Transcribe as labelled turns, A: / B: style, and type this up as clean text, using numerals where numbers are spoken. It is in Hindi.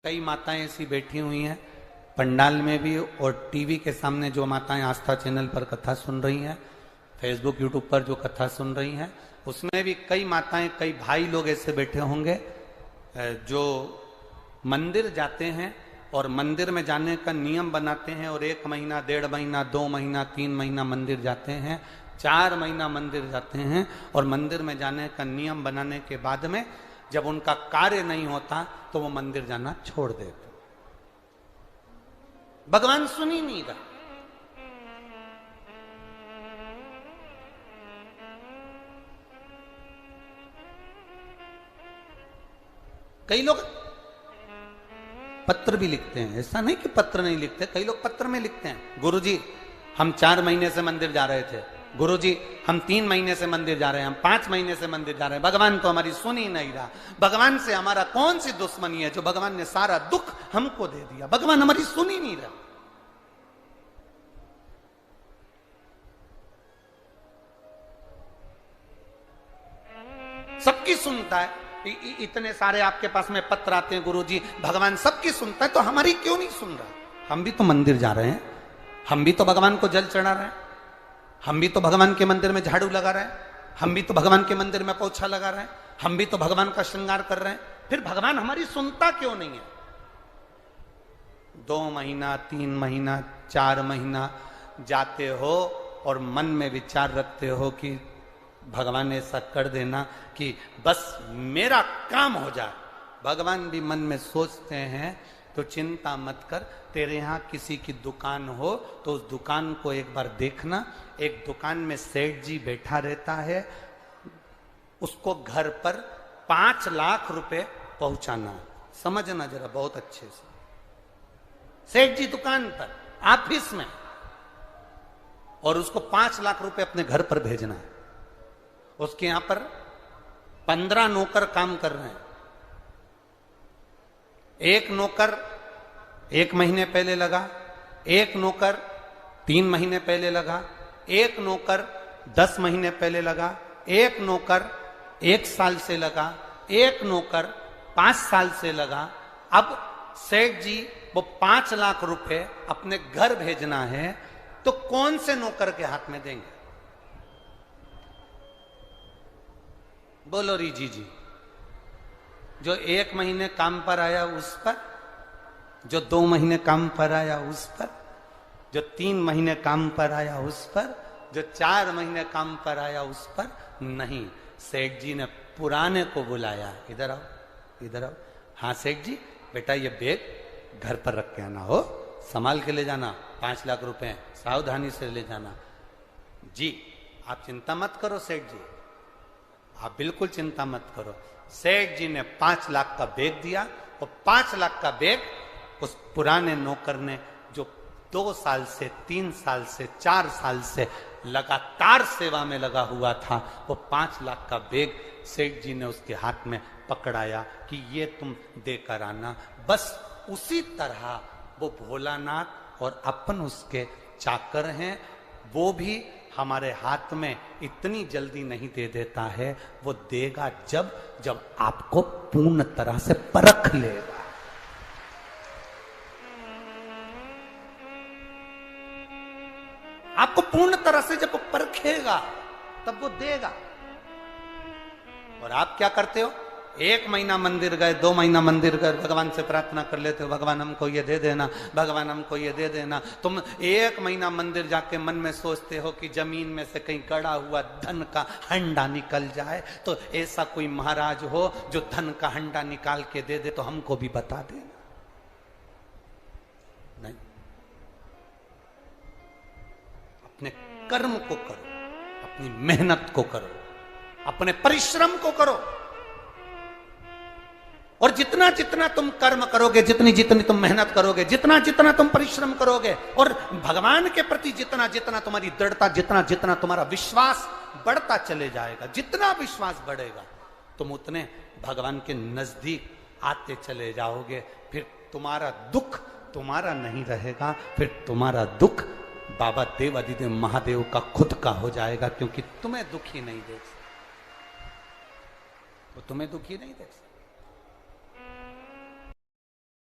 A: कई माताएं ऐसी बैठी हुई हैं पंडाल में भी और टीवी के सामने जो माताएं आस्था चैनल पर कथा सुन रही हैं, फेसबुक यूट्यूब पर जो कथा सुन रही हैं, उसमें भी कई माताएं कई भाई लोग ऐसे बैठे होंगे जो मंदिर जाते हैं और मंदिर में जाने का नियम बनाते हैं और 1 महीना 1.5 महीना 2 महीना 3 महीना मंदिर जाते हैं, 4 महीना मंदिर जाते हैं और मंदिर में जाने का नियम बनाने के बाद में जब उनका कार्य नहीं होता तो वो मंदिर जाना छोड़ देते। भगवान सुन ही नहीं रहा। कई लोग पत्र भी लिखते हैं, ऐसा नहीं कि पत्र नहीं लिखते, कई लोग पत्र में लिखते हैं, गुरुजी हम 4 महीने से मंदिर जा रहे थे, गुरुजी हम 3 महीने से मंदिर जा रहे हैं, हम 5 महीने से मंदिर जा रहे हैं, भगवान तो हमारी सुन ही नहीं रहा। भगवान से हमारा कौन सी दुश्मनी है जो भगवान ने सारा दुख हमको दे दिया, भगवान हमारी सुन ही नहीं रहा। सबकी सुनता है, इतने सारे आपके पास में पत्र आते हैं, गुरुजी भगवान सबकी सुनता है तो हमारी क्यों नहीं सुन रहा। हम भी तो मंदिर जा रहे हैं, हम भी तो भगवान को जल चढ़ा रहे हैं, हम भी तो भगवान के मंदिर में झाड़ू लगा रहे हैं, हम भी तो भगवान के मंदिर में पोछा लगा रहे हैं, हम भी तो भगवान का श्रृंगार कर रहे हैं, फिर भगवान हमारी सुनता क्यों नहीं है। 2 महीना 3 महीना 4 महीना जाते हो और मन में विचार रखते हो कि भगवान ऐसा कर देना कि बस मेरा काम हो जाए। भगवान भी मन में सोचते हैं तो चिंता मत कर, तेरे यहां किसी की दुकान हो तो उस दुकान को एक बार देखना। एक दुकान में सेठ जी बैठा रहता है, उसको घर पर 5 लाख रुपए पहुंचाना। समझना जरा बहुत अच्छे से, सेठ जी दुकान पर ऑफिस में और उसको 5 लाख रुपए अपने घर पर भेजना है। उसके यहां पर 15 नौकर काम कर रहे हैं। एक नौकर 1 महीने पहले लगा, एक नौकर 3 महीने पहले लगा, एक नौकर 10 महीने पहले लगा, एक नौकर 1 साल से लगा, एक नौकर 5 साल से लगा। अब सेठ जी वो 5 लाख रुपए अपने घर भेजना है तो कौन से नौकर के हाथ में देंगे? बोलो रीजी जी। जो 1 महीने काम पर आया उस पर, जो 2 महीने काम पर आया उस पर, जो 3 महीने काम पर आया उस पर, जो 4 महीने काम पर आया उस पर नहीं। सेठ जी ने पुराने को बुलाया, इधर आओ इधर आओ। हाँ सेठ जी बेटा ये बैग घर पर रख के आना, हो संभाल के ले जाना, 5 लाख रुपए सावधानी से ले जाना। जी आप चिंता मत करो सेठ जी, आप बिल्कुल चिंता मत करो। सेठ जी ने 5 लाख का बैग दिया और 5 लाख का बैग उस पुराने नौकर ने जो 2 साल से 3 साल से 4 साल से लगातार सेवा में लगा हुआ था, वो 5 लाख का बैग सेठ जी ने उसके हाथ में पकड़ाया कि ये तुम देकर आना। बस उसी तरह वो भोलानाथ और अपन उसके चाकर हैं, वो भी हमारे हाथ में इतनी जल्दी नहीं दे देता है, वो देगा जब जब आपको पूर्ण तरह से परख लेगा। आपको पूर्ण तरह से जब परखेगा तब वो देगा। और आप क्या करते हो? 1 महीना मंदिर गए, 2 महीना मंदिर गए, भगवान से प्रार्थना कर लेते हो, भगवान हमको ये दे देना, भगवान हमको ये दे देना। तुम 1 महीना मंदिर जाके मन में सोचते हो कि जमीन में से कहीं गड़ा हुआ धन का हंडा निकल जाए, तो ऐसा कोई महाराज हो जो धन का हंडा निकाल के दे दे तो हमको भी बता देना। नहीं, अपने कर्म को करो, अपनी मेहनत को करो, अपने परिश्रम को करो। और जितना जितना तुम कर्म करोगे, जितनी जितनी तुम मेहनत करोगे, जितना जितना तुम परिश्रम करोगे और भगवान के प्रति जितना जितना तुम्हारी दृढ़ता, जितना जितना तुम्हारा विश्वास बढ़ता चले जाएगा, जितना विश्वास बढ़ेगा तुम उतने भगवान के नजदीक आते चले जाओगे। फिर तुम्हारा दुख तुम्हारा नहीं रहेगा, फिर तुम्हारा दुख बाबा देव अधिदेव महादेव का खुद का हो जाएगा, क्योंकि तुम्हें दुखी नहीं देख सकते, वो तुम्हें दुखी नहीं देख सकते।